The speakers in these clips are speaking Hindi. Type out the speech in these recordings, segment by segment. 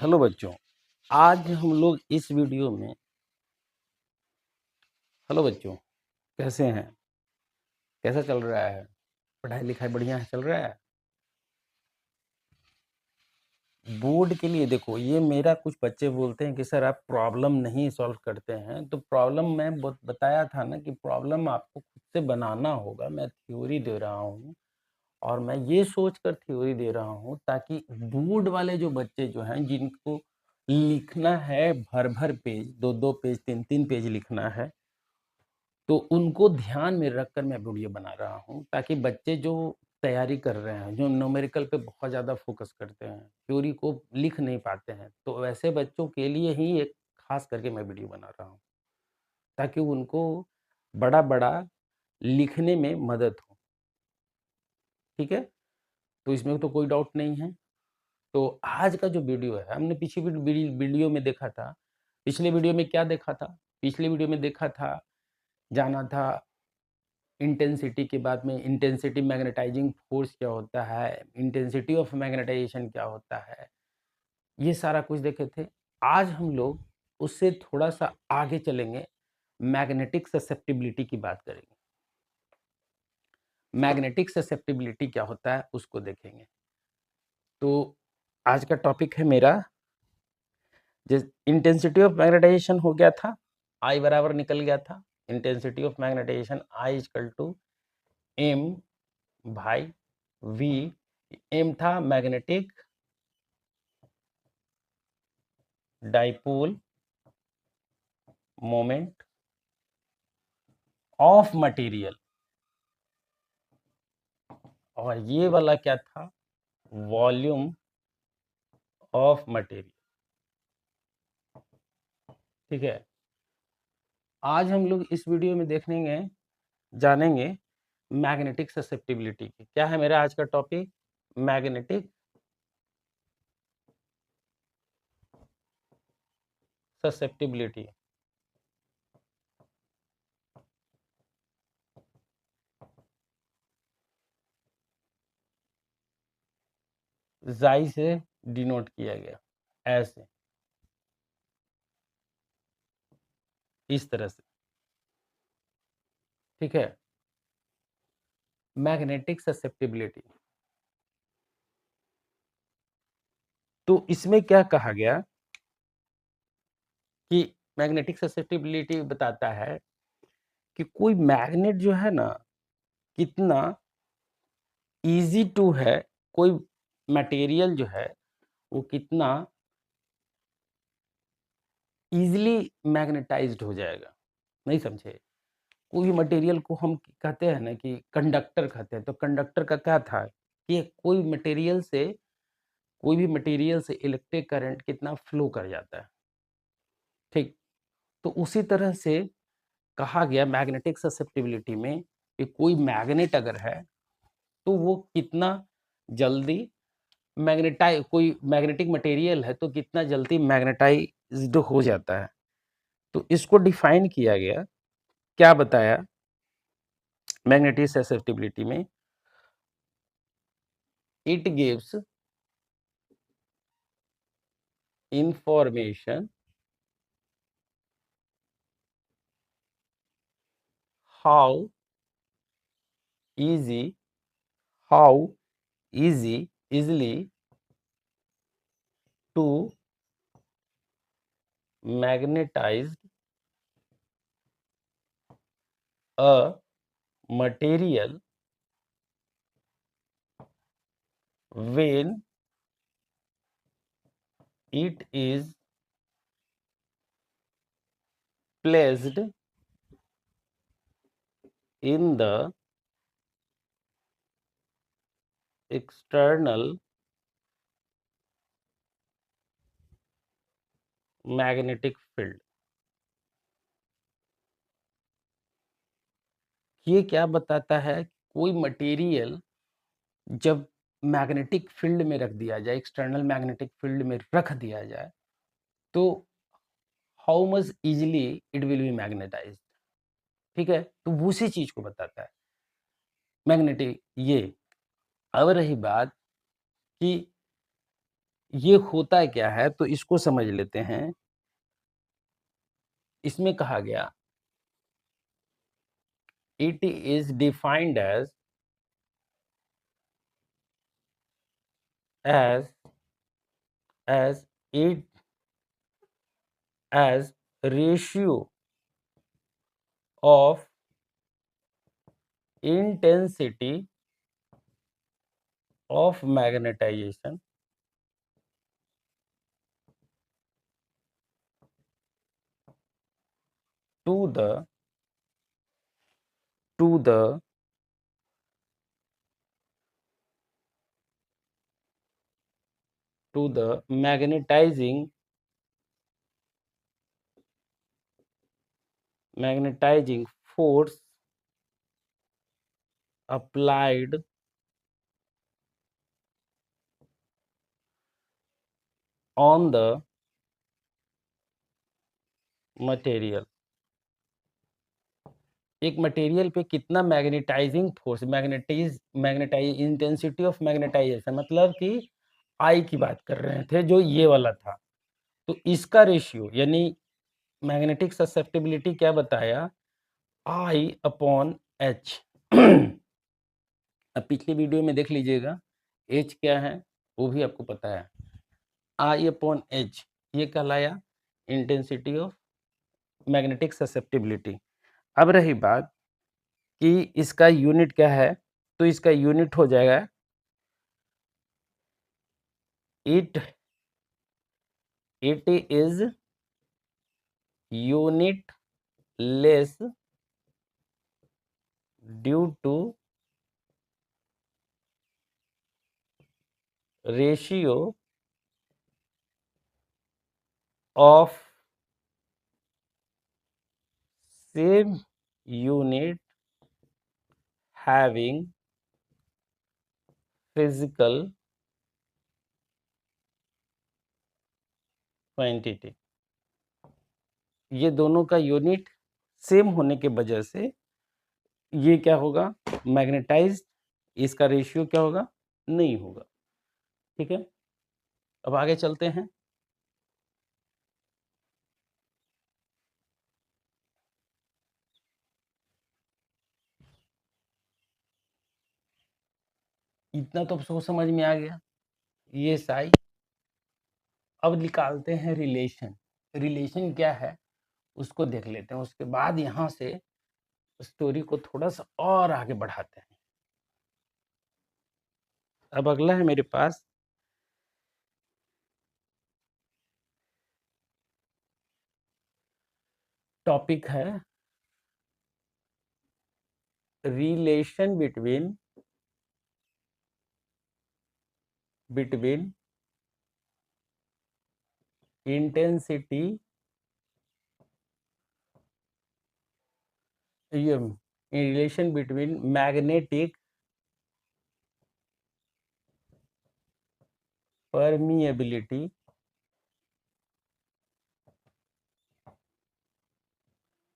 हेलो बच्चों, आज हम लोग इस वीडियो में हेलो बच्चों, कैसे हैं? कैसा चल रहा है? पढ़ाई लिखाई बढ़िया है, चल रहा है? बोर्ड के लिए देखो, ये मेरा कुछ बच्चे बोलते हैं कि सर आप प्रॉब्लम नहीं सॉल्व करते हैं, तो प्रॉब्लम मैं बताया था ना कि प्रॉब्लम आपको खुद से बनाना होगा। मैं थ्योरी दे रहा हूँ और मैं ये सोच कर थ्योरी दे रहा हूँ ताकि बोर्ड वाले जो बच्चे जो हैं, जिनको लिखना है भर-भर पेज, 2-2 पेज, 3-3 पेज लिखना है, तो उनको ध्यान में रखकर मैं वीडियो बना रहा हूँ ताकि बच्चे जो तैयारी कर रहे हैं, जो न्यूमेरिकल पे बहुत ज़्यादा फोकस करते हैं, थ्योरी को लिख नहीं पाते हैं, तो वैसे बच्चों के लिए ही एक खास करके मैं वीडियो बना रहा हूँ ताकि उनको बड़ा-बड़ा लिखने में मदद हो। ठीक है? तो इसमें तो कोई डाउट नहीं है। तो आज का जो वीडियो है, हमने पिछली वीडियो में देखा था, पिछले वीडियो में क्या देखा था? पिछले वीडियो में देखा था, जाना था इंटेंसिटी के बाद में इंटेंसिटी मैग्नेटाइजिंग फोर्स क्या होता है, इंटेंसिटी ऑफ मैग्नेटाइजेशन क्या होता है, ये सारा कुछ देखे थे। आज हम लोग उससे थोड़ा-सा आगे चलेंगे, मैग्नेटिक ससेप्टिबिलिटी की बात करेंगे। मैग्नेटिक ससेप्टिबिलिटी क्या होता है, उसको देखेंगे। तो आज का टॉपिक है मेरा, जिस इंटेंसिटी ऑफ मैग्नेटाइजेशन हो गया था, I बराबर निकल गया था। Intensity of magnetization I equal to M भाई V। M था magnetic dipole moment of material, और ये वाला क्या था? Volume of material. ठीक है, आज हम लोग इस वीडियो में देखेंगे, जानेंगे मैग्नेटिक ससेप्टिबिलिटी की। क्या है मेरा आज का टॉपिक? Magnetic susceptibility. जाई से डिनोट किया गया, ऐसे, इस तरह से। ठीक है, मैग्नेटिक ससेप्टिबिलिटी। तो इसमें क्या कहा गया कि मैग्नेटिक ससेप्टिबिलिटी बताता है कि कोई मैग्नेट जो है ना, कितना ईजी टू है, कोई मटेरियल जो है वो कितना ईजिली मैग्नेटाइज्ड हो जाएगा। नहीं समझे? कोई भी मटेरियल को हम कहते हैं ना कि कंडक्टर कहते हैं, तो कंडक्टर का क्या था कि कोई भी मटेरियल से इलेक्ट्रिक करंट कितना फ्लो कर जाता है। ठीक, तो उसी तरह से कहा गया मैग्नेटिक ससेप्टिबिलिटी में कि कोई मैग्नेट अगर है तो वो कितना जल्दी कोई मैग्नेटिक मटेरियल है तो कितना जल्दी मैग्नेटाइज्ड हो जाता है। तो इसको डिफाइन किया गया, क्या बताया मैग्नेटिक ससेप्टिबिलिटी में? It gives information how easy how easily to magnetize a material when it is placed in the external magnetic field। ये क्या बताता है? कोई मटेरियल जब मैग्नेटिक फील्ड में रख दिया जाए, एक्सटर्नल मैग्नेटिक फील्ड में रख दिया जाए, तो how much easily it will be magnetised. ठीक है, तो उसी चीज को बताता है मैग्नेटिक ये। अब रही बात कि ये होता क्या है तो इसको समझ लेते हैं। इसमें कहा गया it is defined as as it as ratio of intensity of magnetization to the to the to the magnetizing force applied on the material। एक मटेरियल पे कितना magnetizing force, magnetize intensity of magnetization, मतलब कि आई की बात कर रहे थे जो ये वाला था। तो इसका रेशियो यानी मैग्नेटिक ससेप्टिबिलिटी क्या बताया, आई अपॉन एच। अब पिछली वीडियो में देख लीजिएगा एच क्या है वो भी आपको पता है, आई अपॉन एच ये कहलाया इंटेंसिटी ऑफ मैग्नेटिक ससेप्टिबिलिटी। अब रही बात कि इसका यूनिट क्या है, तो इसका यूनिट हो जाएगा it it is unit less due to ratio of same unit having physical quantity. ये दोनों का यूनिट सेम होने के वजह से ये क्या होगा, मैग्नेटाइज्ड, इसका रेशियो क्या होगा, नहीं होगा। ठीक है, अब आगे चलते हैं। इतना तो सोच समझ में आ गया, ये साई। अब निकालते हैं रिलेशन। रिलेशन क्या है उसको देख लेते हैं, उसके बाद यहाँ से स्टोरी को थोड़ा सा और आगे बढ़ाते हैं। अब अगला है मेरे पास टॉपिक है रिलेशन बिटवीन इंटेंसिटी, ये relation between magnetic permeability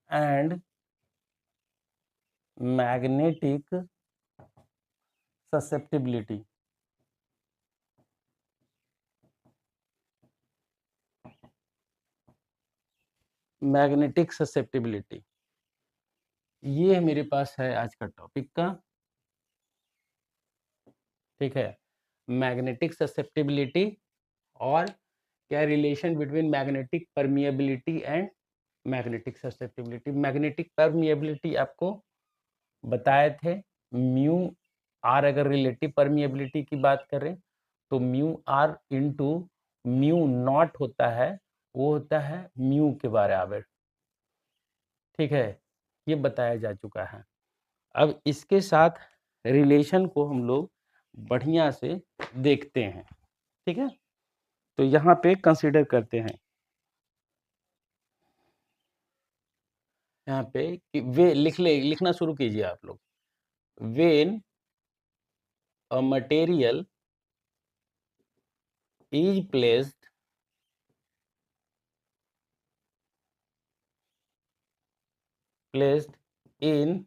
and magnetic susceptibility. Magnetic susceptibility ये मेरे पास है आज का टॉपिक का। ठीक है, मैग्नेटिक ससेप्टिबिलिटी और क्या relation between magnetic permeability and magnetic susceptibility. Magnetic permeability आपको बताए थे म्यू आर, अगर रिलेटिव परमिएबिलिटी की बात करें तो mu R into mu naught होता है, वो होता है म्यू के बराबर। ठीक है, ये बताया जा चुका है। अब इसके साथ रिलेशन को हम लोग बढ़िया से देखते हैं। ठीक है, तो यहाँ पे कंसीडर करते हैं, यहाँ पे कि वे लिखना शुरू कीजिए आप लोग। When a material is placed in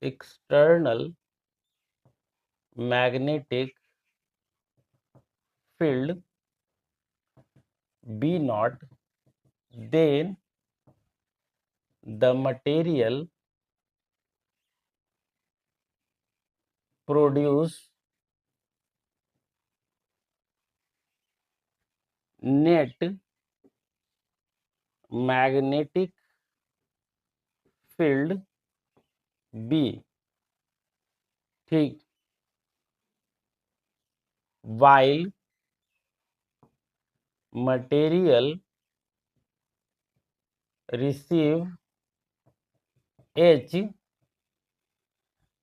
external magnetic field B naught, then the material produce net magnetic field B, ठीक, while material receive H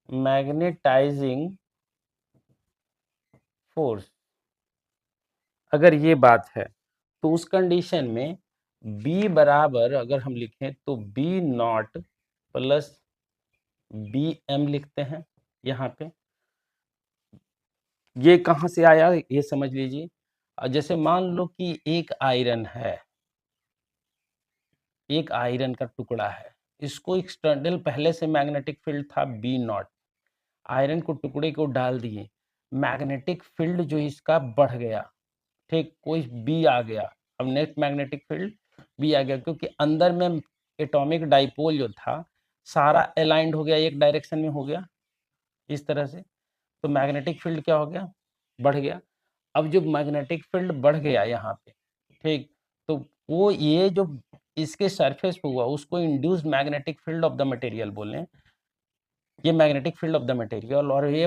magnetizing force. अगर ये बात है तो उस कंडीशन में B बराबर अगर हम लिखें तो B naught plus B M लिखते हैं। यहाँ पे ये कहाँ से आया ये समझ लीजिए। जैसे मान लो कि एक आयरन है, एक आयरन का टुकड़ा है, इसको एक्सटर्नल पहले से मैग्नेटिक फील्ड था B नॉट, आयरन को टुकड़े को डाल दिए, मैग्नेटिक फील्ड जो इसका बढ़ गया, ठीक, कोई बी आ गया, अब नेट मैग्नेटिक फील्ड बी आ गया क्योंकि अंदर में एटॉमिक डाइपोल जो था सारा अलाइंड हो गया, एक डायरेक्शन में हो गया इस तरह से, तो मैग्नेटिक फील्ड क्या हो गया, बढ़ गया। अब जो मैग्नेटिक फील्ड बढ़ गया यहाँ पे, ठीक, तो वो ये जो इसके सरफेस पे हुआ उसको induced magnetic field of the material बोले, ये magnetic field of the material, और ये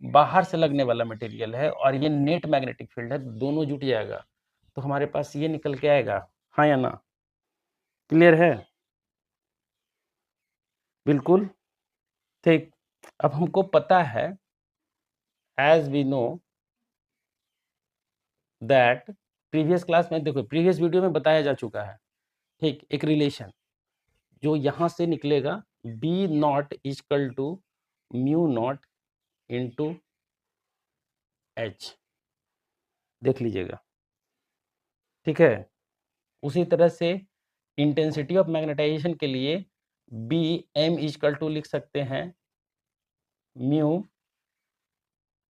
बाहर से लगने वाला मटेरियल है और ये नेट मैग्नेटिक फील्ड है, दोनों जुट जाएगा तो हमारे पास ये निकल के आएगा, हाँ या ना, क्लियर है, बिल्कुल, ठीक। अब हमको पता है as we know that, previous class में देखो प्रीवियस वीडियो में बताया जा चुका है, ठीक, एक रिलेशन जो यहां से निकलेगा B naught equal to mu naught into H, देख लीजिएगा, ठीक है। उसी तरह से इंटेंसिटी ऑफ मैग्नेटाइजेशन के लिए बी एम इजकल टू लिख सकते हैं mu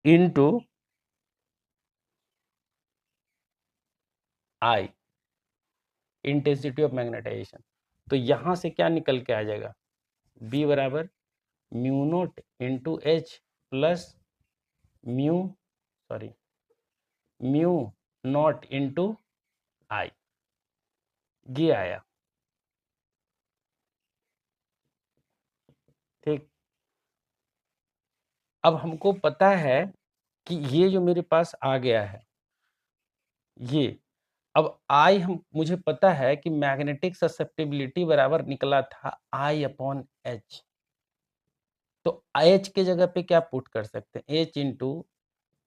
into I, intensity of magnetisation. तो यहां से क्या निकल के आ जाएगा, बी बराबर mu naught into H plus mu sorry mu naught into I, ये आया, ठीक। अब हमको पता है कि ये जो मेरे पास आ गया है ये, अब आई हम मुझे पता है कि मैग्नेटिक ससेप्टिबिलिटी बराबर निकला था आई अपॉन एच, तो एच के जगह पे क्या पुट कर सकते हैं, एच इंटू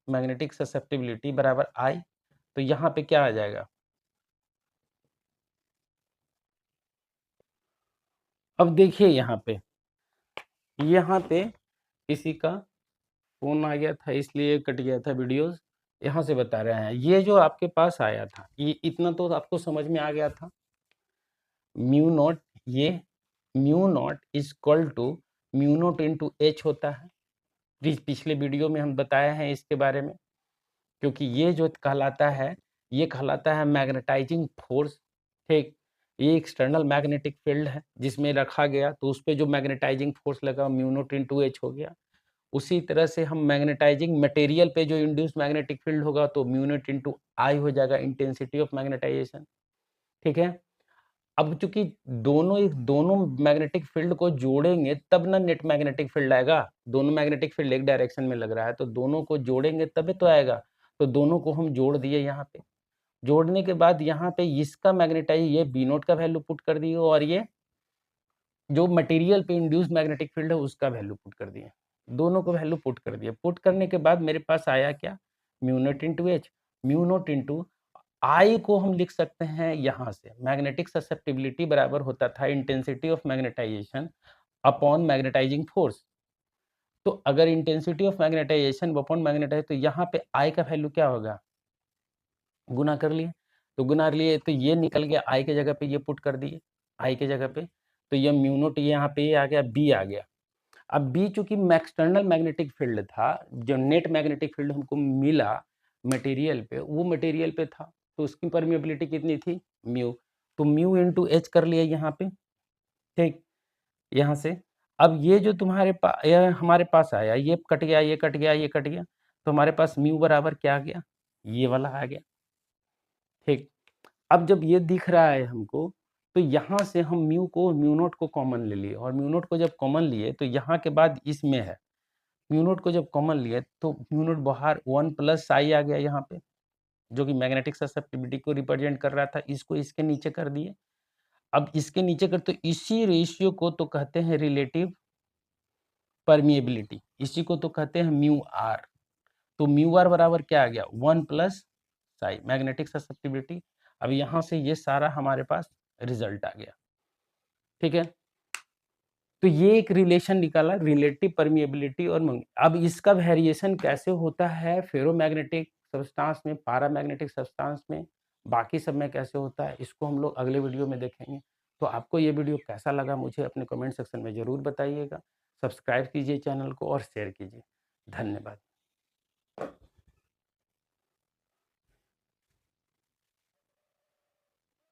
मैग्नेटिक ससेप्टिबिलिटी बराबर आई, तो यहाँ पे क्या आ जाएगा, अब देखिए यहाँ पे किसी का फोन आ गया था इसलिए कट गया था वीडियोस, यहाँ से बता रहे हैं ये जो आपके पास आया था ये इतना तो आपको समझ में आ गया था, म्यू नॉट, ये mu naught is equal to mu naught into H होता है, पिछले वीडियो में हम बताए हैं इसके बारे में, क्योंकि ये जो कहलाता है ये कहलाता है मैग्नेटाइजिंग फोर्स, ठीक, ये एक्सटर्नल मैग्नेटिक फील्ड है जिसमें रखा गया तो उस पर जो मैग्नेटाइजिंग फोर्स लगा म्यू नॉट इंटू एच हो गया। उसी तरह से हम मैग्नेटाइजिंग मटेरियल पे जो इंड्यूस मैग्नेटिक फील्ड होगा तो म्यू नॉट इंटू आई हो जाएगा, इंटेंसिटी ऑफ मैग्नेटाइजेशन, ठीक है। अब चूंकि दोनों मैग्नेटिक फील्ड को जोड़ेंगे तब ना नेट मैग्नेटिक फील्ड आएगा, दोनों मैग्नेटिक फील्ड एक डायरेक्शन में लग रहा है तो दोनों को जोड़ेंगे तभी तो आएगा, तो दोनों को हम जोड़ दिए यहाँ पे, जोड़ने के बाद यहाँ पे इसका मैग्नेटाइज ये बी नोट का वैल्यू पुट कर दिए और ये जो मटेरियल पे इंड्यूस मैग्नेटिक फील्ड है उसका वैल्यू पुट कर दिए, दोनों को वैल्यू पुट कर दिया, पुट करने के बाद मेरे पास आया क्या, mu naught into H, mu naught into I को हम लिख सकते हैं यहाँ से मैग्नेटिक ससेप्टिबिलिटी बराबर होता था intensity of magnetization upon magnetizing force, तो अगर intensity of magnetization upon magnetize तो यहाँ पे आई का वैल्यू क्या होगा, गुना कर लिए, तो गुना लिए तो ये निकल गया, आई के जगह पे ये पुट कर दिए, आई के जगह पे, तो ये म्यू नोट ये यहाँ पे ये आ गया, बी आ गया। अब बी चूंकि एक्सटर्नल मैग्नेटिक फील्ड था, जो नेट मैग्नेटिक फील्ड हमको मिला मटेरियल पे, वो मटेरियल पे था, तो उसकी परमिएबिलिटी कितनी थी? म्यू। तो म्यू इंटू एच कर लिया यहाँ पे, ठीक, यहाँ से। अब ये जो तुम्हारे ये हमारे पास आया, ये कट गया, ये कट गया, ये कट गया, तो हमारे पास म्यू बराबर क्या आ गया? ये वाला आ गया, ठीक। अब जब ये दिख रहा है हमको, तो यहाँ से हम म्यू नोट को कॉमन ले लिए, और म्यू नोट को जब कॉमन लिए तो यहाँ के बाद इसमें है, म्यू नोट को जब कॉमन लिए तो म्यू नोट बाहर 1 प्लस आई आ गया यहाँ पे, जो कि मैग्नेटिक ससेप्टिबिलिटी को रिप्रेजेंट कर रहा था। इसको इसके नीचे कर दिए। अब इसके नीचे कर, तो इसी रेशियो को तो कहते हैं रिलेटिव परमिएबिलिटी, इसी को तो कहते हैं म्यू आर। तो म्यू आर बराबर क्या आ गया? 1 प्लस साई, मैग्नेटिक ससेप्टिबिलिटी। अब यहाँ से ये सारा हमारे पास रिजल्ट आ गया, ठीक है। तो ये एक रिलेशन निकाला, रिलेटिव परमिएबिलिटी और अब इसका वेरिएशन कैसे होता है फेरोमैग्नेटिक सब्सटेंस में, पैरामैग्नेटिक सब्सटेंस में, बाकी सब में कैसे होता है, इसको हम लोग अगले वीडियो में देखेंगे। तो आपको ये वीडियो कैसा लगा मुझे अपने कमेंट सेक्शन में ज़रूर बताइएगा। सब्सक्राइब कीजिए चैनल को और शेयर कीजिए। धन्यवाद।